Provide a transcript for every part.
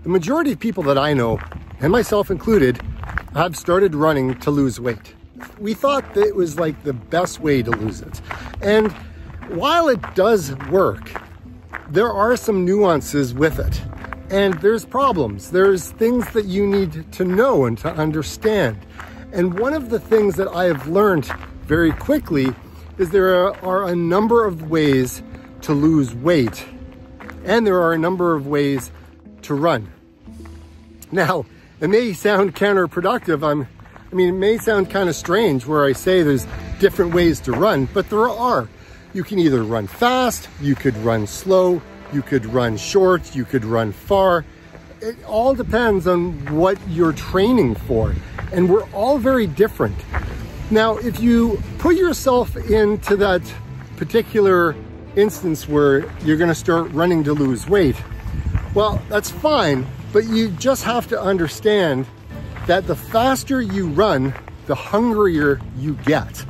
The majority of people that I know, and myself included, have started running to lose weight. We thought that it was like the best way to lose it. And while it does work, there are some nuances with it. And there's problems. There's things that you need to know and to understand. And one of the things that I have learned very quickly is there are a number of ways to lose weight, and there are a number of ways to run. Now, it may sound counterproductive. I mean, it may sound kind of strange where I say there's different ways to run, but there are. You can either run fast, you could run slow, you could run short, you could run far. It all depends on what you're training for, and we're all very different. Now, if you put yourself into that particular instance where you're going to start running to lose weight, well, that's fine, but you just have to understand that the faster you run, the hungrier you get.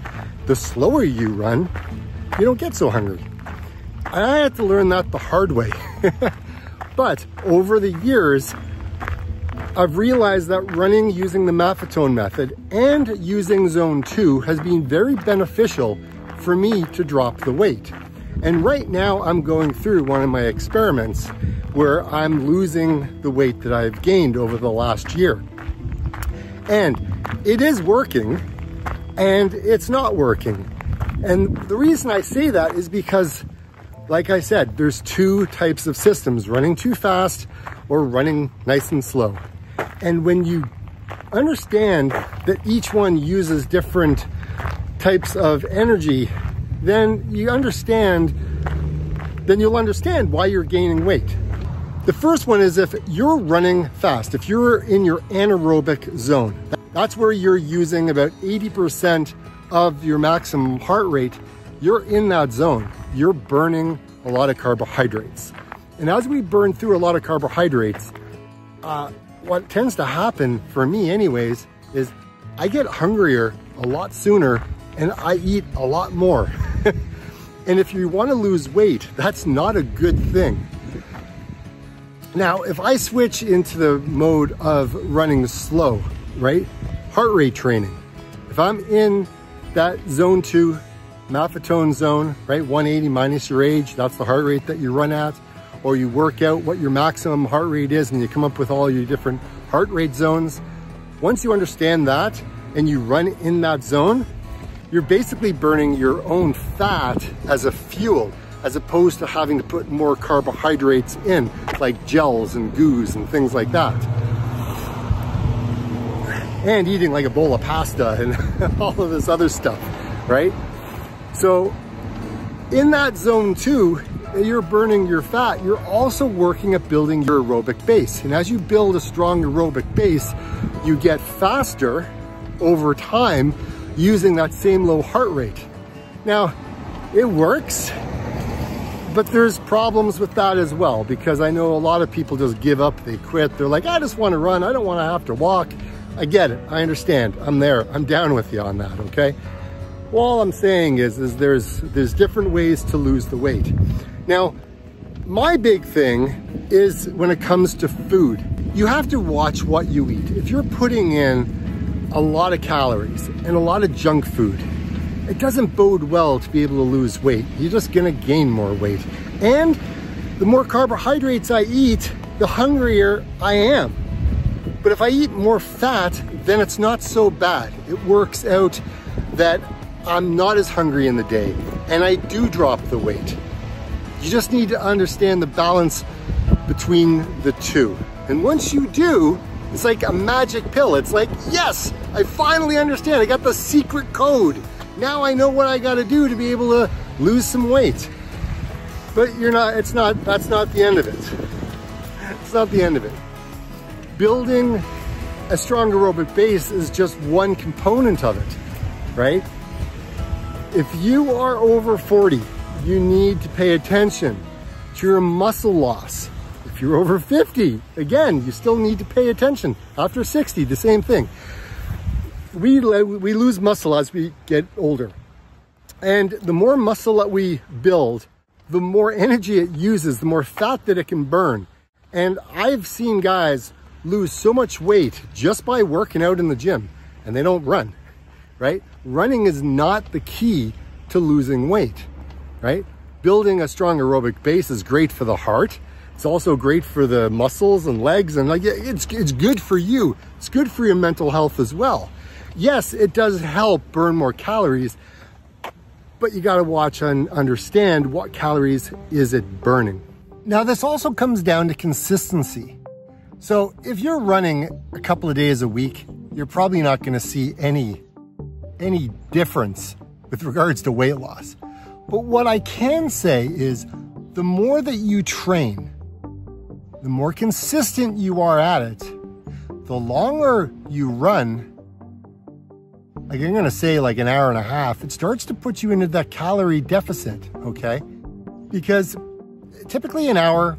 The slower you run, you don't get so hungry. I had to learn that the hard way. But over the years, I've realized that running using the Maffetone method and using Zone 2 has been very beneficial for me to drop the weight. And right now I'm going through one of my experiments where I'm losing the weight that I've gained over the last year. And it is working and it's not working. And the reason I say that is because, like I said, there's two types of systems, running too fast or running nice and slow. And when you understand that each one uses different types of energy, then you'll understand why you're gaining weight. The first one is if you're running fast, if you're in your anaerobic zone, that's where you're using about 80% of your maximum heart rate. You're in that zone. You're burning a lot of carbohydrates. And as we burn through a lot of carbohydrates, what tends to happen for me anyways, is I get hungrier a lot sooner and I eat a lot more. And if you want to lose weight, that's not a good thing. Now, if I switch into the mode of running slow, right? Heart rate training. If I'm in that Zone 2 Maffetone zone, right? 180 minus your age, that's the heart rate that you run at. Or you work out what your maximum heart rate is and you come up with all your different heart rate zones. Once you understand that and you run in that zone, you're basically burning your own fat as a fuel, as opposed to having to put more carbohydrates in, like gels and goos and things like that. And eating like a bowl of pasta and all of this other stuff, right? So in that Zone 2, you're burning your fat, you're also working at building your aerobic base. And as you build a strong aerobic base, you get faster over time using that same low heart rate. Now, it works, but there's problems with that as well, because I know a lot of people just give up, they quit. They're like, I just want to run, I don't want to have to walk. I get it, I understand, I'm there, I'm down with you on that, okay? Well, all I'm saying is there's different ways to lose the weight. Now, my big thing is when it comes to food, you have to watch what you eat. If you're putting in a lot of calories and a lot of junk food, it doesn't bode well to be able to lose weight. You're just gonna gain more weight. And the more carbohydrates I eat, the hungrier I am. But if I eat more fat, then it's not so bad. It works out that I'm not as hungry in the day and I do drop the weight. You just need to understand the balance between the two. And once you do, it's like a magic pill. It's like, yes, I finally understand. I got the secret code. Now I know what I got to do to be able to lose some weight. But that's not the end of it. It's not the end of it. Building a strong aerobic base is just one component of it, right? If you are over 40, you need to pay attention to your muscle loss. If you're over 50, again, you still need to pay attention. After 60, the same thing. We lose muscle as we get older. And the more muscle that we build, the more energy it uses, the more fat that it can burn. And I've seen guys lose so much weight just by working out in the gym, and they don't run, right? Running is not the key to losing weight, right? Building a strong aerobic base is great for the heart. It's also great for the muscles and legs, and like it's good for you. It's good for your mental health as well. Yes, it does help burn more calories, but you got to watch and understand what calories is it burning. Now, this also comes down to consistency. So if you're running a couple of days a week, you're probably not going to see any difference with regards to weight loss. But what I can say is the more that you train, the more consistent you are at it, the longer you run, like I'm going to say like an hour and a half, it starts to put you into that calorie deficit, okay? Because typically an hour,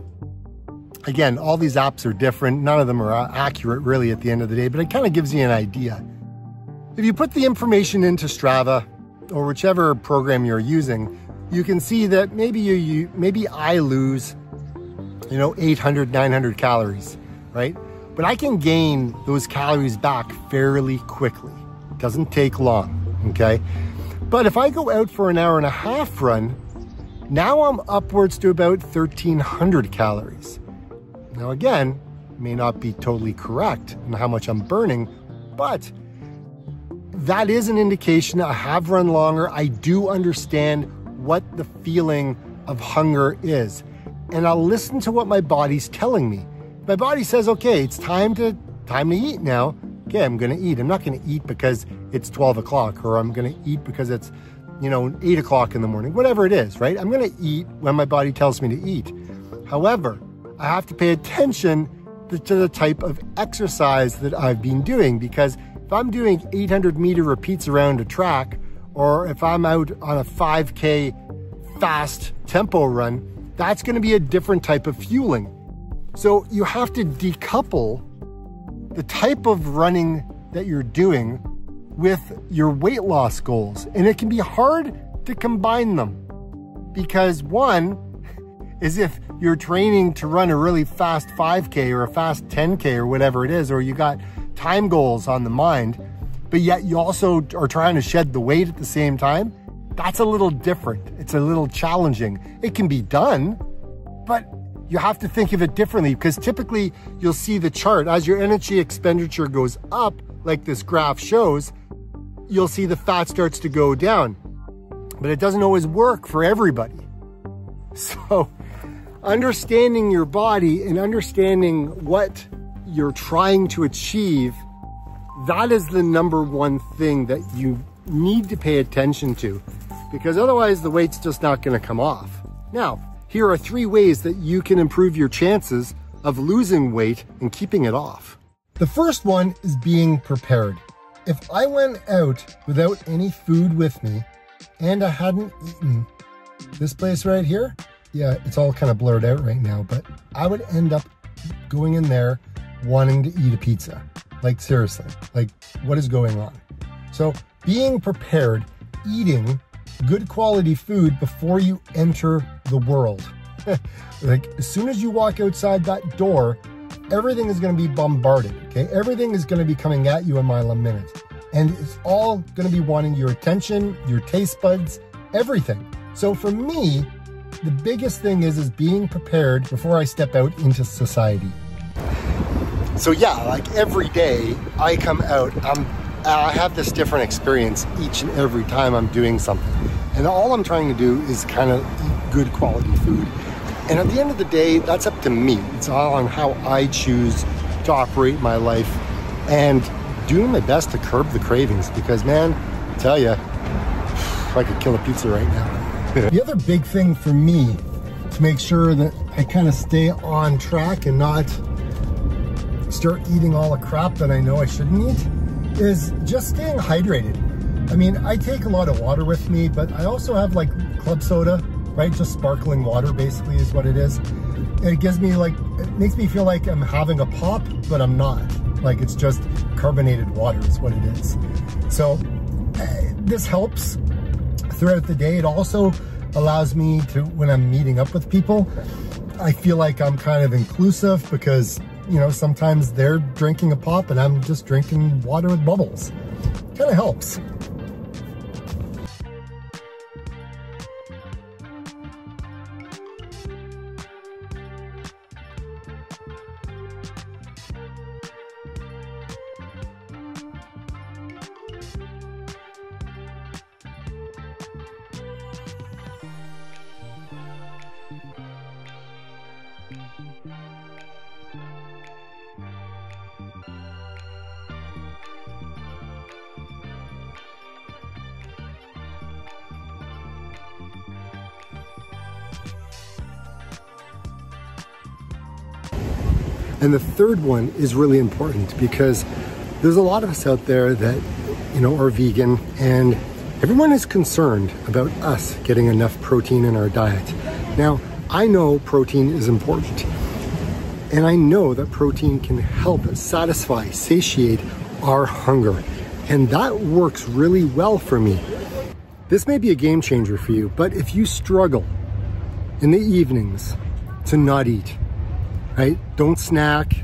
again, all these apps are different. None of them are accurate really at the end of the day, but it kind of gives you an idea. If you put the information into Strava or whichever program you're using, you can see that maybe I lose, 800, 900 calories, right? But I can gain those calories back fairly quickly. It doesn't take long, okay? But if I go out for an hour and a half run, now I'm upwards to about 1,300 calories. Now again, may not be totally correct in how much I'm burning, but that is an indication I have run longer. I do understand what the feeling of hunger is. And I'll listen to what my body's telling me. My body says, okay, it's time to eat now. Okay, I'm gonna eat. I'm not gonna eat because it's 12 o'clock or I'm gonna eat because it's 8 o'clock in the morning, whatever it is, right? I'm gonna eat when my body tells me to eat. However, I have to pay attention to the type of exercise that I've been doing, because if I'm doing 800-meter repeats around a track, or if I'm out on a 5K fast tempo run, that's gonna be a different type of fueling. So you have to decouple the type of running that you're doing with your weight loss goals. And it can be hard to combine them, because one is if you're training to run a really fast 5K or a fast 10K or whatever it is, or you got time goals on the mind, but yet you also are trying to shed the weight at the same time, that's a little different. It's a little challenging. It can be done, but you have to think of it differently, because typically you'll see the chart as your energy expenditure goes up, like this graph shows, you'll see the fat starts to go down, but it doesn't always work for everybody. So understanding your body and understanding what you're trying to achieve, that is the number one thing that you need to pay attention to, because otherwise the weight's just not going to come off. Now, here are 3 ways that you can improve your chances of losing weight and keeping it off. The first one is being prepared. If I went out without any food with me and I hadn't eaten this place right here, yeah, it's all kind of blurred out right now, but I would end up going in there wanting to eat a pizza. Like seriously, like what is going on? So being prepared, eating good quality food before you enter the world. Like as soon as you walk outside that door, everything is going to be bombarded, okay? Everything is going to be coming at you a mile a minute. And it's all going to be wanting your attention, your taste buds, everything. So for me, the biggest thing is being prepared before I step out into society. So yeah, like every day I come out, I have this different experience each and every time I'm doing something. And all I'm trying to do is kind of eat good quality food. And at the end of the day, that's up to me. It's all on how I choose to operate my life and doing my best to curb the cravings, because man, I tell you, I could kill a pizza right now. The other big thing for me to make sure that I kind of stay on track and not start eating all the crap that I know I shouldn't eat is just staying hydrated. I mean, I take a lot of water with me, but I also have like club soda, right? Just sparkling water basically is what it is. And it gives me like, it makes me feel like I'm having a pop, but I'm not. Like it's just carbonated water is what it is. So this helps throughout the day. It also allows me to, when I'm meeting up with people, I feel like I'm kind of inclusive because, you know, sometimes they're drinking a pop and I'm just drinking water with bubbles. Kind of helps. And the third one is really important because there's a lot of us out there that, you know, are vegan, and everyone is concerned about us getting enough protein in our diet. Now, I know protein is important, and I know that protein can help satisfy, satiate our hunger, and that works really well for me. This may be a game changer for you, but if you struggle in the evenings to not eat, right? Don't snack,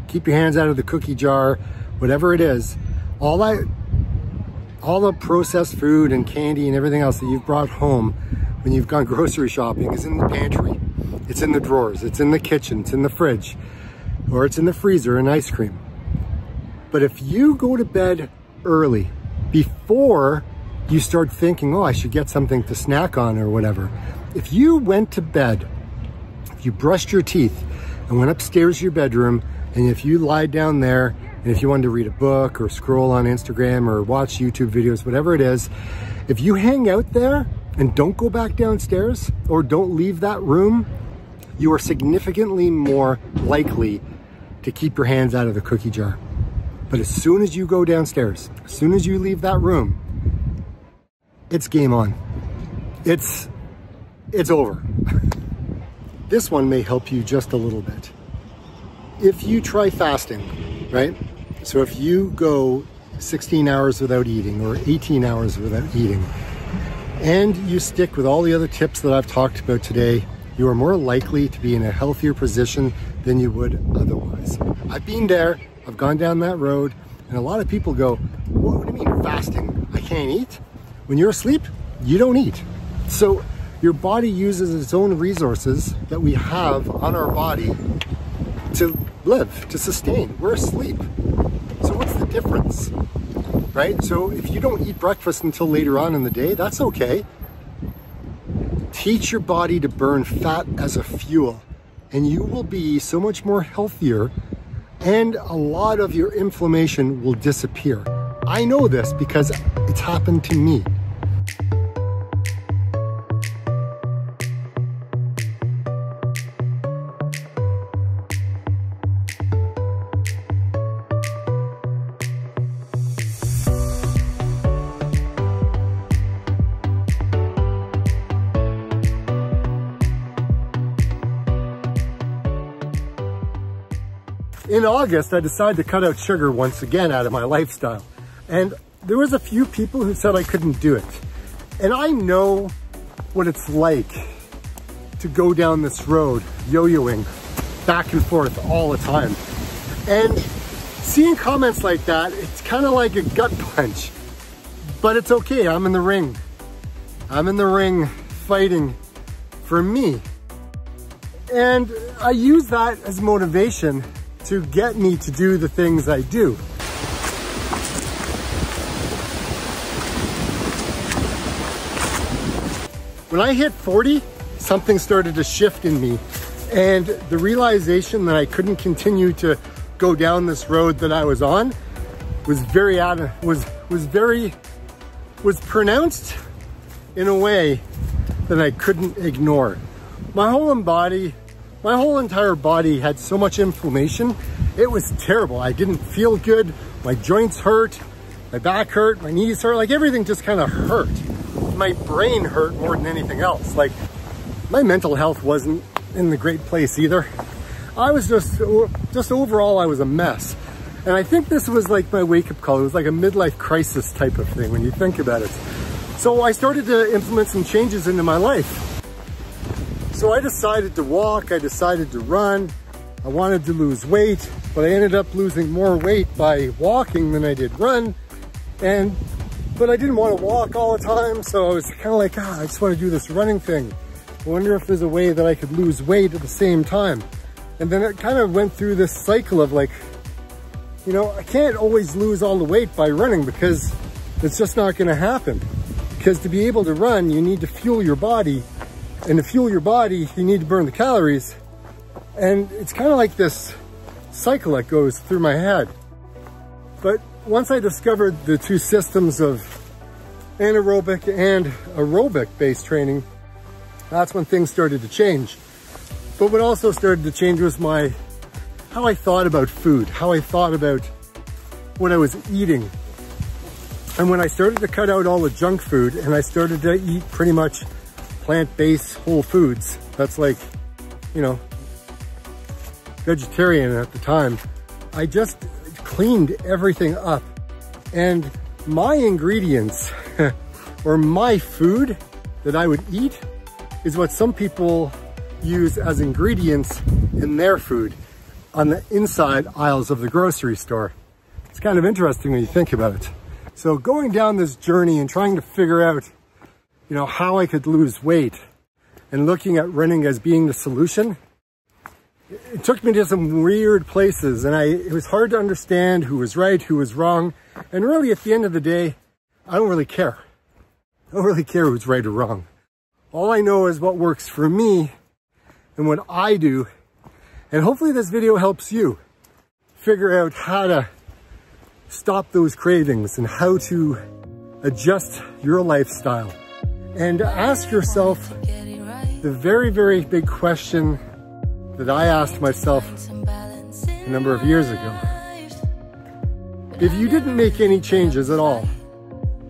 keep your hands out of the cookie jar, whatever it is. All the processed food and candy and everything else that you've brought home when you've gone grocery shopping is in the pantry. It's in the drawers, it's in the kitchen, it's in the fridge, or it's in the freezer and ice cream. But if you go to bed early, before you start thinking, oh, I should get something to snack on or whatever. If you went to bed, if you brushed your teeth, and went upstairs to your bedroom, and if you lied down there, and if you wanted to read a book or scroll on Instagram or watch YouTube videos, whatever it is, if you hang out there and don't go back downstairs or don't leave that room, you are significantly more likely to keep your hands out of the cookie jar. But as soon as you go downstairs, as soon as you leave that room, it's game on. It's over. This one may help you just a little bit. If you try fasting, right? So if you go 16 hours without eating or 18 hours without eating, and you stick with all the other tips that I've talked about today, you are more likely to be in a healthier position than you would otherwise. I've been there, I've gone down that road, and a lot of people go, what do you mean fasting? I can't eat? When you're asleep, you don't eat. So your body uses its own resources that we have on our body to live, to sustain. We're asleep. So what's the difference, right? So if you don't eat breakfast until later on in the day, that's okay. Teach your body to burn fat as a fuel, and you will be so much more healthier, and a lot of your inflammation will disappear. I know this because it's happened to me. In August, I decided to cut out sugar once again out of my lifestyle. And there was a few people who said I couldn't do it. And I know what it's like to go down this road, yo-yoing back and forth all the time. And seeing comments like that, it's kind of like a gut punch. But it's okay, I'm in the ring. I'm in the ring fighting for me. And I use that as motivation to get me to do the things I do. When I hit 40, something started to shift in me, and the realization that I couldn't continue to go down this road that I was on was pronounced in a way that I couldn't ignore. My whole entire body had so much inflammation. It was terrible. I didn't feel good. My joints hurt, my back hurt, my knees hurt, like everything just kind of hurt. My brain hurt more than anything else. Like, my mental health wasn't in the great place either. I was just overall, I was a mess. And I think this was like my wake-up call. It was like a midlife crisis type of thing when you think about it. So I started to implement some changes into my life. So I decided to walk, I decided to run. I wanted to lose weight, but I ended up losing more weight by walking than I did run. But I didn't want to walk all the time, so I was kind of like, I just want to do this running thing. I wonder if there's a way that I could lose weight at the same time. And then it kind of went through this cycle of like, you know, I can't always lose all the weight by running because it's just not going to happen. Because to be able to run, you need to fuel your body. And to fuel your body, you need to burn the calories. And it's kind of like this cycle that goes through my head. But once I discovered the two systems of anaerobic and aerobic based training, that's when things started to change. But what also started to change was how I thought about food, how I thought about what I was eating. And when I started to cut out all the junk food and I started to eat pretty much plant-based whole foods, that's like, you know, vegetarian at the time, I just cleaned everything up. And my ingredients or my food that I would eat is what some people use as ingredients in their food on the inside aisles of the grocery store. It's kind of interesting when you think about it. So going down this journey and trying to figure out, you know, how I could lose weight and looking at running as being the solution, it took me to some weird places, and it was hard to understand who was right, who was wrong. And really at the end of the day, I don't really care. I don't really care who's right or wrong. All I know is what works for me and what I do. And hopefully this video helps you figure out how to stop those cravings and how to adjust your lifestyle. And ask yourself the very, very big question that I asked myself a number of years ago. If you didn't make any changes at all,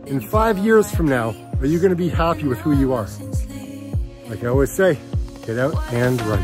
in 5 years from now, are you going to be happy with who you are? Like I always say, get out and run.